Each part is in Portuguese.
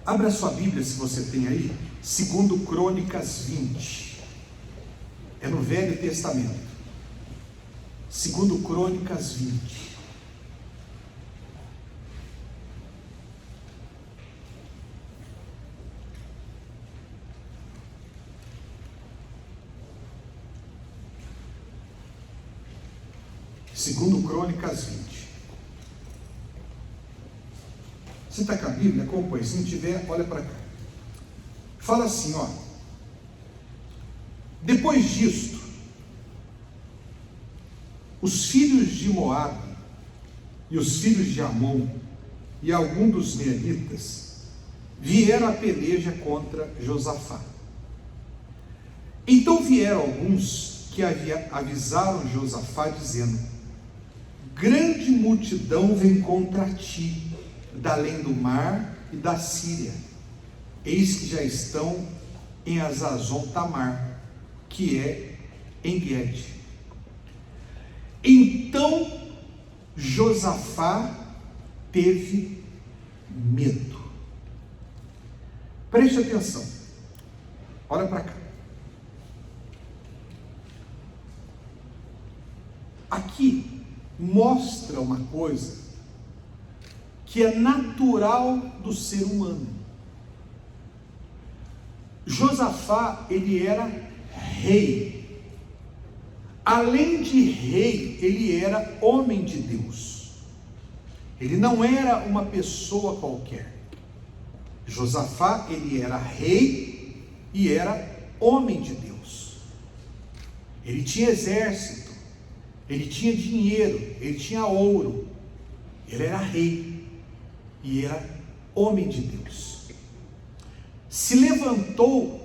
Abra sua Bíblia, se você tem aí, 2 Crônicas 20. É no Velho Testamento. 2 Crônicas 20. Segundo Crônicas 20. Você está com a Bíblia? Acompanhe. Se não tiver, olha para cá. Fala assim, ó. Depois disto, os filhos de Moabe e os filhos de Amon e alguns dos meunitas vieram à peleja contra Josafá. Então vieram alguns que avisaram Josafá, dizendo: grande multidão vem contra ti, da além do mar e da Síria. Eis que já estão em Hazazon Tamar, que é em Guede. Então Josafá teve medo. Preste atenção. Olha para cá. Aqui mostra uma coisa que é natural do ser humano. Josafá, ele era rei. Além de rei, ele era homem de Deus. Ele não era uma pessoa qualquer. Josafá, ele era rei e era homem de Deus. Ele tinha exército, ele tinha dinheiro, ele tinha ouro. Ele era rei e era homem de Deus. Se levantou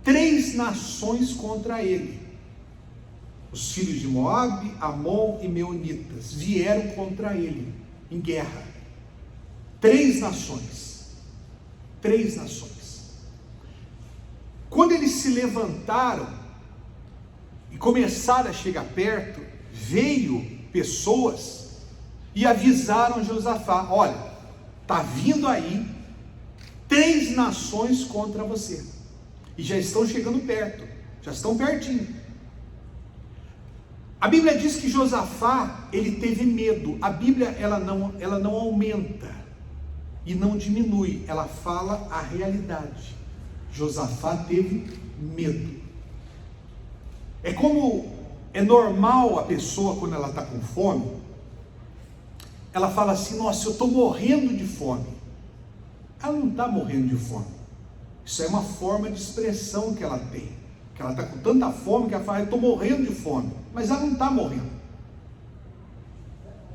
3 nações contra ele. Os filhos de Moabe, Amon e Meunitas vieram contra ele em guerra. 3 nações. 3 nações. Quando eles se levantaram e começaram a chegar perto, veio pessoas e avisaram Josafá: olha, está vindo aí 3 nações contra você, e já estão chegando perto, já estão pertinho. A Bíblia diz que Josafá, ele teve medo. A Bíblia, ela não aumenta e não diminui, ela fala a realidade. Josafá teve medo. É como é normal a pessoa, quando ela está com fome, ela fala assim: nossa, eu estou morrendo de fome. Ela não está morrendo de fome. Isso é uma forma de expressão que ela tem. Que ela está com tanta fome que ela fala: eu estou morrendo de fome. Mas ela não está morrendo.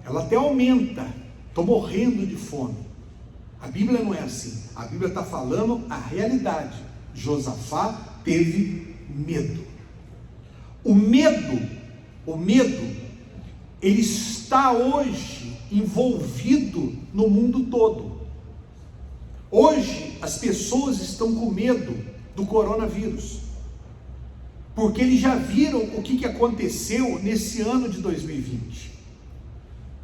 Ela até aumenta: estou morrendo de fome. A Bíblia não é assim. A Bíblia está falando a realidade. Josafá teve medo. O medo, ele está hoje envolvido no mundo todo. Hoje as pessoas estão com medo do coronavírus, porque eles já viram o que aconteceu nesse ano de 2020.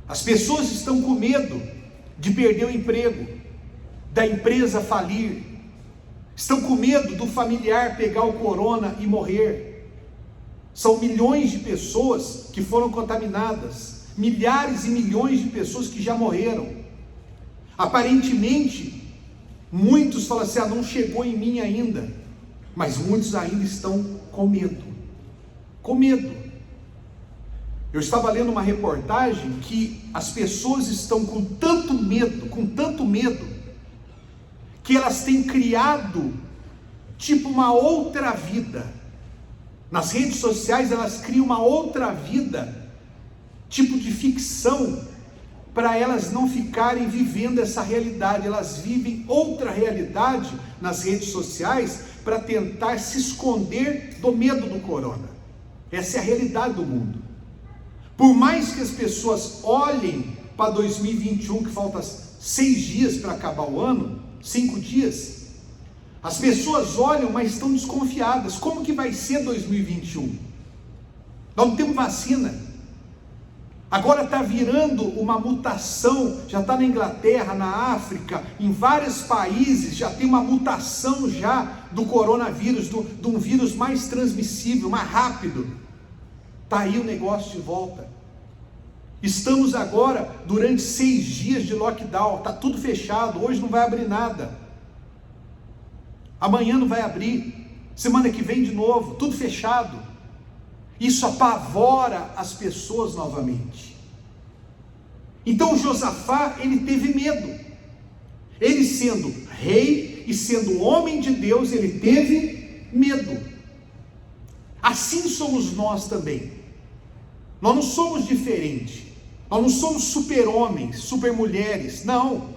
As pessoas estão com medo de perder o emprego, da empresa falir, estão com medo do familiar pegar o corona e morrer. São milhões de pessoas que foram contaminadas, milhares e milhões de pessoas que já morreram. Aparentemente, muitos falam assim: não chegou em mim ainda, mas muitos ainda estão com medo. Com medo. Eu estava lendo uma reportagem que as pessoas estão com tanto medo, que elas têm criado tipo uma outra vida. Nas redes sociais elas criam uma outra vida, tipo de ficção, para elas não ficarem vivendo essa realidade. Elas vivem outra realidade nas redes sociais para tentar se esconder do medo do corona. Essa é a realidade do mundo. Por mais que as pessoas olhem para 2021, que falta 6 dias para acabar o ano, 5 dias, as pessoas olham, mas estão desconfiadas. Como que vai ser 2021? Nós não temos vacina. Agora está virando uma mutação, já está na Inglaterra, na África, em vários países, já tem uma mutação já do coronavírus, de um vírus mais transmissível, mais rápido. Está aí o negócio de volta. Estamos agora, durante 6 dias de lockdown, está tudo fechado, hoje não vai abrir nada. Amanhã não vai abrir, semana que vem de novo, tudo fechado. Isso apavora as pessoas novamente. Então Josafá, ele teve medo. Ele sendo rei e sendo homem de Deus, ele teve medo. Assim somos nós também. Nós não somos diferentes. Nós não somos super-homens, super-mulheres. Não.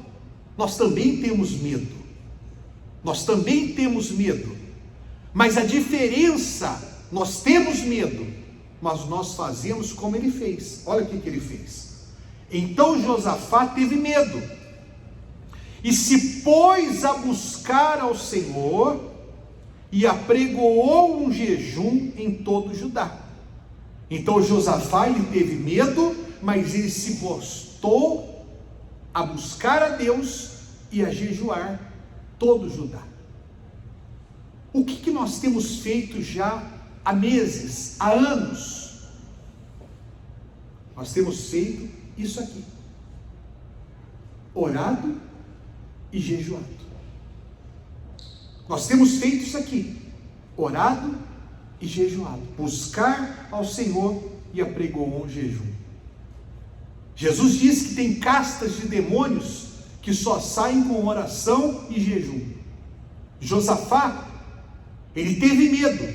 Nós também temos medo. Nós também temos medo. Mas a diferença, nós temos medo, mas nós fazemos como ele fez. Olha o que ele fez. Então Josafá teve medo, e se pôs a buscar ao Senhor, e apregoou um jejum em todo Judá. Então Josafá, ele teve medo, mas ele se postou a buscar a Deus e a jejuar todo Judá. O que nós temos feito já há meses, há anos? Nós temos feito isso aqui: orado e jejuado. Nós temos feito isso aqui: orado e jejuado. Buscar ao Senhor e apregoou um jejum. Jesus diz que tem castas de demônios que só saem com oração e jejum. Josafá, ele teve medo,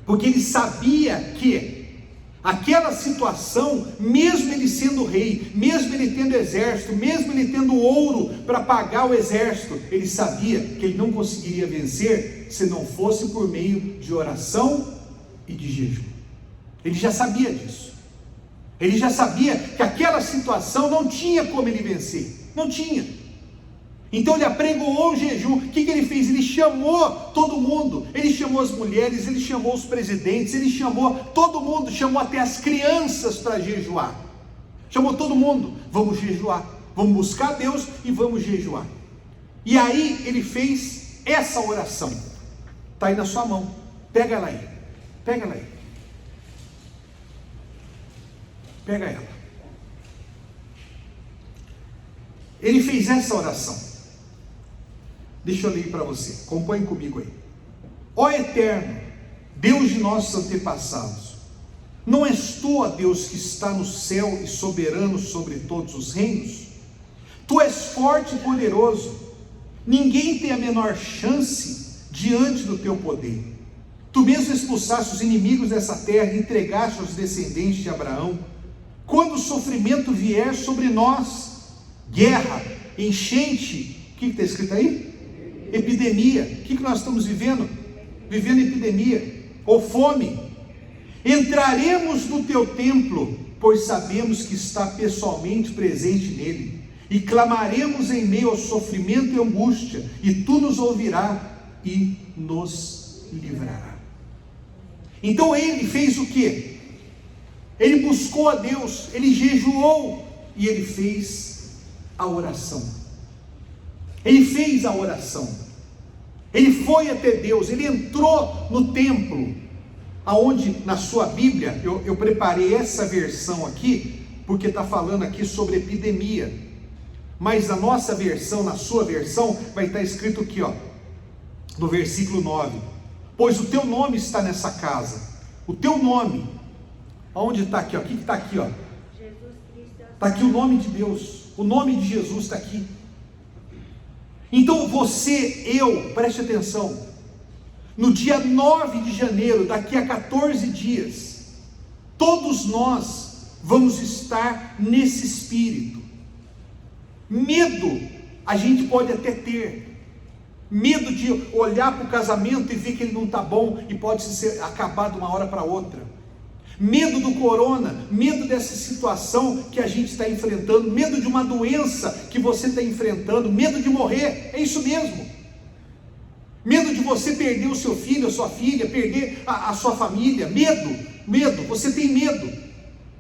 porque ele sabia que aquela situação, mesmo ele sendo rei, mesmo ele tendo exército, mesmo ele tendo ouro para pagar o exército, ele sabia que ele não conseguiria vencer se não fosse por meio de oração e de jejum. Ele já sabia disso. Ele já sabia que aquela situação não tinha como ele vencer. Não tinha. Então ele apregoou o jejum. O que ele fez? Ele chamou todo mundo. Ele chamou as mulheres, ele chamou os presidentes, ele chamou todo mundo, chamou até as crianças para jejuar. Chamou todo mundo. Vamos jejuar. Vamos buscar Deus e vamos jejuar. E aí ele fez essa oração. Está aí na sua mão. Pega ela aí. Pega ela aí. Pega ela. Ele fez essa oração. Deixa eu ler para você. Acompanhe comigo aí. Ó Eterno, Deus de nossos antepassados, não és tu, ó Deus, que está no céu e soberano sobre todos os reinos? Tu és forte e poderoso. Ninguém tem a menor chance diante do teu poder. Tu mesmo expulsaste os inimigos dessa terra e entregaste aos descendentes de Abraão. Quando o sofrimento vier sobre nós, guerra, enchente, o que está escrito aí? Epidemia. O que nós estamos vivendo? Vivendo epidemia, ou fome. Entraremos no teu templo, pois sabemos que está pessoalmente presente nele, e clamaremos em meio ao sofrimento e angústia, e tu nos ouvirás e nos livrará. Então ele fez o quê? Ele buscou a Deus, ele jejuou e ele fez a oração. Ele fez a oração. Ele foi até Deus, ele entrou no templo, aonde na sua Bíblia, eu preparei essa versão aqui, porque está falando aqui sobre epidemia, mas na nossa versão, na sua versão, vai estar escrito aqui, ó, no versículo 9, pois o teu nome está nessa casa, o teu nome. Aonde está aqui? Ó? O que está aqui? Está aqui o nome de Deus. O nome de Jesus está aqui. Então você, eu, preste atenção. No dia 9 de janeiro, daqui a 14 dias, todos nós vamos estar nesse espírito. Medo a gente pode até ter. Medo de olhar para o casamento e ver que ele não está bom e pode acabar de uma hora para outra. Medo do corona, medo dessa situação que a gente está enfrentando, medo de uma doença que você está enfrentando, medo de morrer, é isso mesmo. Medo de você perder o seu filho, a sua filha, perder a sua família, medo, você tem medo.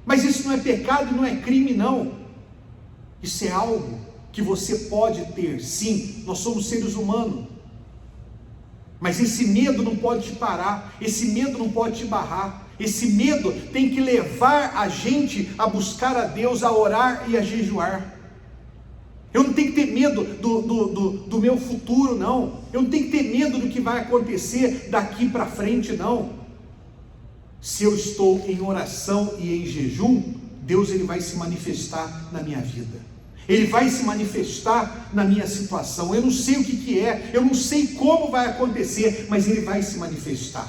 Mas isso não é pecado, não é crime, não. Isso é algo que você pode ter, sim, nós somos seres humanos. Mas esse medo não pode te parar, esse medo não pode te barrar. Esse medo tem que levar a gente a buscar a Deus, a orar e a jejuar. Eu não tenho que ter medo do meu futuro, não. Eu não tenho que ter medo do que vai acontecer daqui para frente, não. Se eu estou em oração e em jejum, Deus ele vai se manifestar na minha vida. Ele vai se manifestar na minha situação. Eu não sei o que é, eu não sei como vai acontecer, mas Ele vai se manifestar.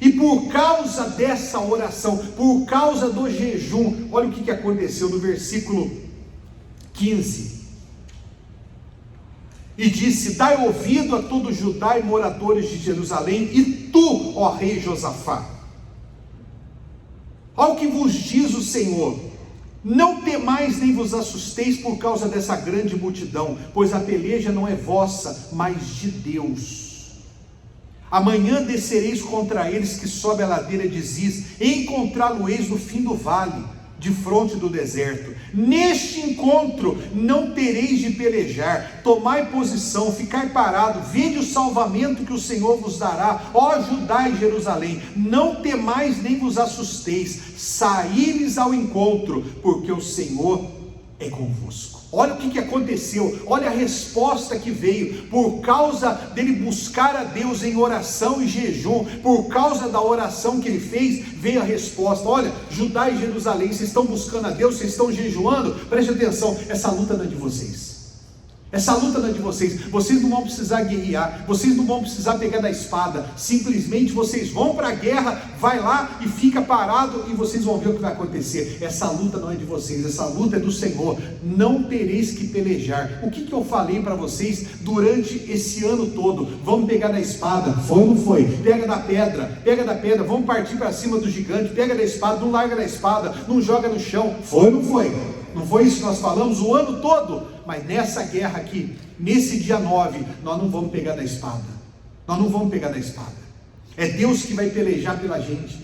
E por causa dessa oração, por causa do jejum, olha o que aconteceu no versículo 15. E disse: dai ouvido a todo Judá e moradores de Jerusalém, e tu, ó rei Josafá, ao que vos diz o Senhor: não temais nem vos assusteis por causa dessa grande multidão, pois a peleja não é vossa, mas de Deus. Amanhã descereis contra eles que sobe a ladeira de Ziz, e encontrá-lo-eis no fim do vale, de fronte do deserto. Neste encontro não tereis de pelejar, tomai posição, ficai parado, vede o salvamento que o Senhor vos dará, ó Judá e Jerusalém. Não temais nem vos assusteis, saí-lhes ao encontro, porque o Senhor é convosco. Olha o que aconteceu, olha a resposta que veio, por causa dele buscar a Deus em oração e jejum, por causa da oração que ele fez, veio a resposta. Olha, Judá e Jerusalém, vocês estão buscando a Deus, vocês estão jejuando, preste atenção, essa luta não é de vocês. Essa luta não é de vocês, vocês não vão precisar guerrear, vocês não vão precisar pegar da espada, simplesmente vocês vão para a guerra, vai lá e fica parado e vocês vão ver o que vai acontecer. Essa luta não é de vocês, essa luta é do Senhor. Não tereis que pelejar. O que eu falei para vocês durante esse ano todo? Vamos pegar da espada, foi ou não foi? Pega da pedra, vamos partir para cima do gigante, pega da espada, não larga da espada, não joga no chão, foi ou não foi? Não foi isso que nós falamos o ano todo? Mas nessa guerra aqui, nesse dia 9, nós não vamos pegar da espada. Nós não vamos pegar da espada. É Deus que vai pelejar pela gente.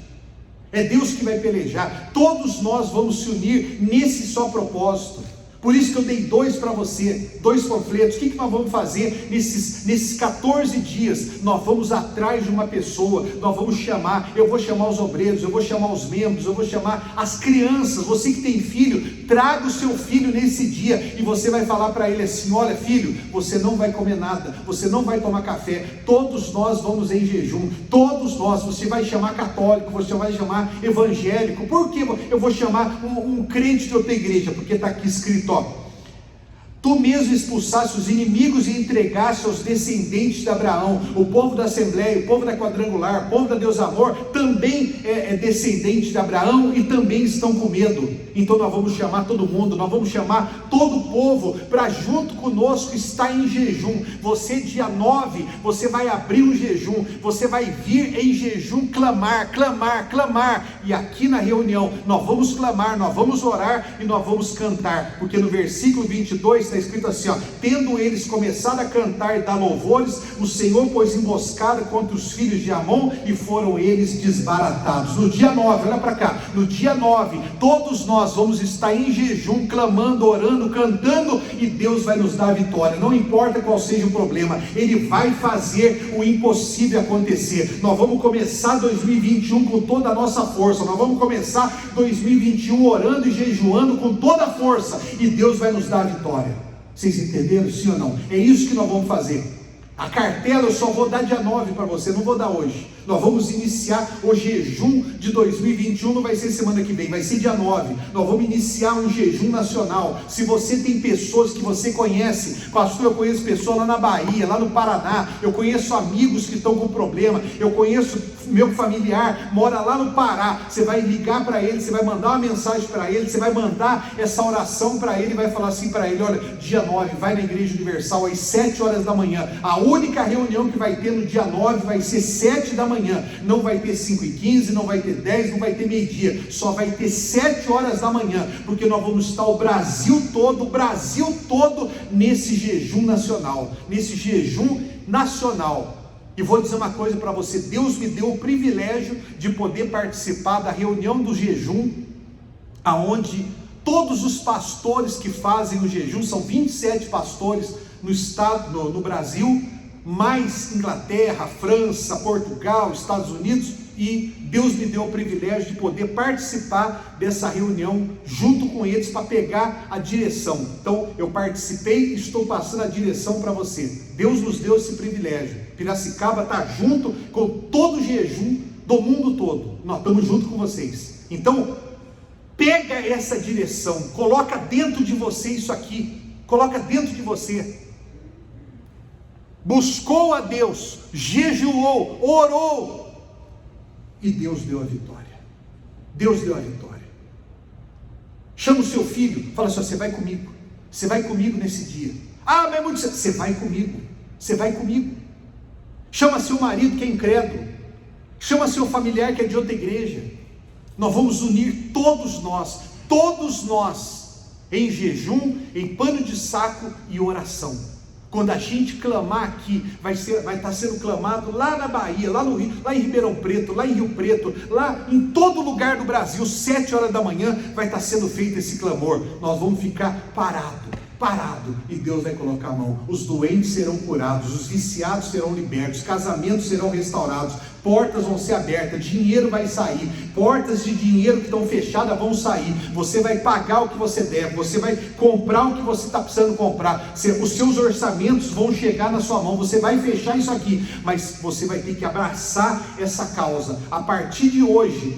É Deus que vai pelejar. Todos nós vamos se unir nesse só propósito. Por isso que eu dei 2 para você, 2 panfletos. O que nós vamos fazer nesses 14 dias? Nós vamos atrás de uma pessoa, nós vamos chamar, eu vou chamar os obreiros, eu vou chamar os membros, eu vou chamar as crianças. Você que tem filho, traga o seu filho nesse dia, e você vai falar para ele assim: olha filho, você não vai comer nada, você não vai tomar café, todos nós vamos em jejum, todos nós, você vai chamar católico, você vai chamar evangélico. Por que eu vou chamar um crente de outra igreja? Porque está aqui escrito: tu mesmo expulsaste os inimigos e entregaste aos descendentes de Abraão. O povo da Assembleia, o povo da Quadrangular, o povo da Deus Amor também é descendente de Abraão e também estão com medo. Então nós vamos chamar todo mundo, nós vamos chamar todo o povo para junto conosco estar em jejum. Você dia 9, você vai abrir um jejum, você vai vir em jejum clamar, e aqui na reunião nós vamos clamar, nós vamos orar e nós vamos cantar, porque no versículo 22 está escrito assim: tendo eles começado a cantar e dar louvores, o Senhor pôs emboscada contra os filhos de Amon e foram eles desbaratados. No dia 9, olha para cá, no dia 9, todos nós vamos estar em jejum, clamando, orando, cantando, e Deus vai nos dar a vitória. Não importa qual seja o problema, Ele vai fazer o impossível acontecer. Nós vamos começar 2021 com toda a nossa força, nós vamos começar 2021 orando e jejuando com toda a força, e Deus vai nos dar a vitória. Vocês entenderam, sim ou não? É isso que nós vamos fazer. A cartela eu só vou dar dia 9 para você, não vou dar hoje. Nós vamos iniciar o jejum de 2021, não vai ser semana que vem, vai ser dia 9. Nós vamos iniciar um jejum nacional. Se você tem pessoas que você conhece, pastor, eu conheço pessoas lá na Bahia, lá no Paraná, eu conheço amigos que estão com problema, eu conheço meu familiar, mora lá no Pará. Você vai ligar para ele, você vai mandar uma mensagem para ele, você vai mandar essa oração para ele, vai falar assim para ele: olha, dia 9, vai na Igreja Universal às 7 horas da manhã. A única reunião que vai ter no dia 9 vai ser 7 da manhã. Não vai ter 5h15, não vai ter 10, não vai ter meio-dia, só vai ter 7 horas da manhã, porque nós vamos estar o Brasil todo nesse jejum nacional, E vou dizer uma coisa para você: Deus me deu o privilégio de poder participar da reunião do jejum aonde todos os pastores que fazem o jejum, são 27 pastores no estado, no Brasil, mais Inglaterra, França, Portugal, Estados Unidos, e Deus me deu o privilégio de poder participar dessa reunião junto com eles para pegar a direção. Então eu participei e estou passando a direção para você. Deus nos deu esse privilégio. Piracicaba está junto com todo o jejum do mundo todo. Nós estamos junto com vocês. Então pega essa direção, coloca dentro de você isso aqui, coloca dentro de você. Buscou a Deus, jejuou, orou, e Deus deu a vitória. Deus deu a vitória. Chama o seu filho, fala assim: você vai comigo, você vai comigo nesse dia. Ah, mas é muito cedo. Você vai comigo, você vai comigo. Chama seu marido que é incrédulo, chama seu familiar que é de outra igreja. Nós vamos unir todos nós, em jejum, em pano de saco e oração. Quando a gente clamar aqui, vai estar sendo clamado lá na Bahia, lá no Rio, lá em Ribeirão Preto, lá em Rio Preto, lá em todo lugar do Brasil, 7 horas da manhã, vai estar sendo feito esse clamor. Nós vamos ficar parado, e Deus vai colocar a mão. Os doentes serão curados, os viciados serão libertos, casamentos serão restaurados, portas vão ser abertas, dinheiro vai sair, portas de dinheiro que estão fechadas vão sair. Você vai pagar o que você deve, você vai comprar o que você está precisando comprar, os seus orçamentos vão chegar na sua mão, você vai fechar isso aqui, mas você vai ter que abraçar essa causa. A partir de hoje,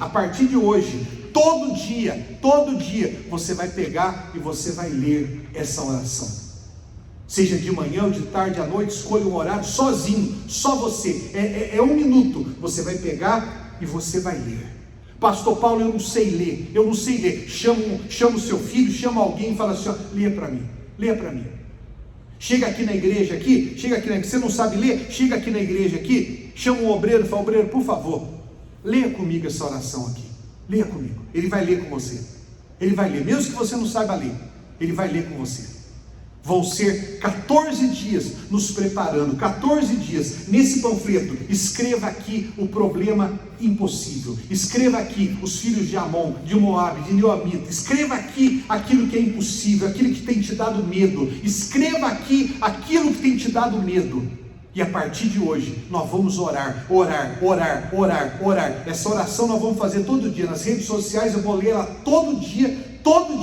todo dia, você vai pegar e você vai ler essa oração. Seja de manhã ou de tarde, à noite, escolha um horário sozinho, só você. É 1 minuto. Você vai pegar e você vai ler. Pastor Paulo, eu não sei ler. Chama o seu filho, chama alguém e fala assim: ó, leia para mim. Chega aqui na igreja, você não sabe ler? Chega aqui na igreja aqui, chama um obreiro e fala: obreiro, por favor, leia comigo essa oração aqui. Leia comigo. Ele vai ler com você. Ele vai ler, mesmo que você não saiba ler, ele vai ler com você. Vão ser 14 dias nos preparando, 14 dias. Nesse panfleto, escreva aqui o problema impossível, escreva aqui os filhos de Amon, de Moabe, de Neomita, escreva aqui aquilo que é impossível, aquilo que tem te dado medo, escreva aqui aquilo que tem te dado medo. E a partir de hoje, nós vamos orar. Essa oração nós vamos fazer todo dia, nas redes sociais eu vou ler ela todo dia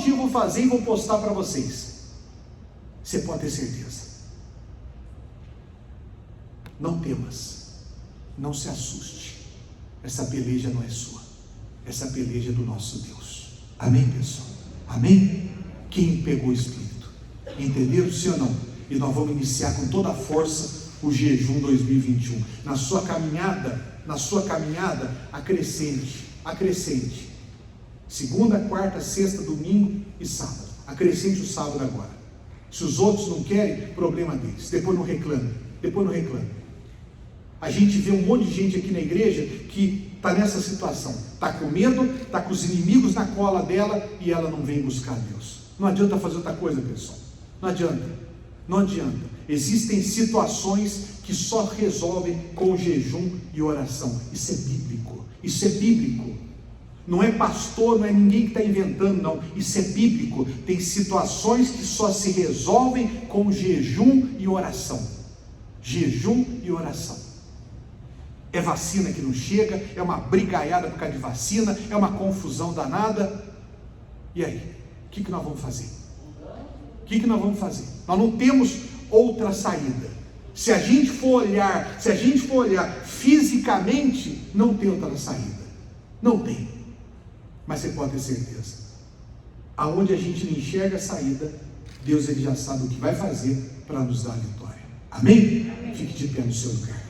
eu vou fazer e vou postar para vocês. Você pode ter certeza. Não temas, não se assuste, essa peleja não é sua, essa peleja é do nosso Deus. Amém, pessoal? Amém? Quem pegou o Espírito? Entenderam, sim ou não? E nós vamos iniciar com toda a força o jejum 2021, na sua caminhada, acrescente, segunda, quarta, sexta, domingo e sábado, acrescente o sábado agora. Se os outros não querem, problema deles, depois não reclame. A gente vê um monte de gente aqui na igreja que está nessa situação, está com medo, está com os inimigos na cola dela e ela não vem buscar Deus. Não adianta fazer outra coisa, pessoal, não adianta. Existem situações que só resolvem com jejum e oração. Isso é bíblico. Não é pastor, não é ninguém que está inventando, não. Isso é bíblico. Tem situações que só se resolvem com jejum e oração. É vacina que não chega, é uma brigaiada por causa de vacina, é uma confusão danada. E aí? O que nós vamos fazer? Nós não temos outra saída. Se a gente for olhar fisicamente, não tem outra saída. Não tem. Mas você pode ter certeza, aonde a gente não enxerga a saída, Deus ele já sabe o que vai fazer para nos dar a vitória. Amém? Fique de pé no seu lugar.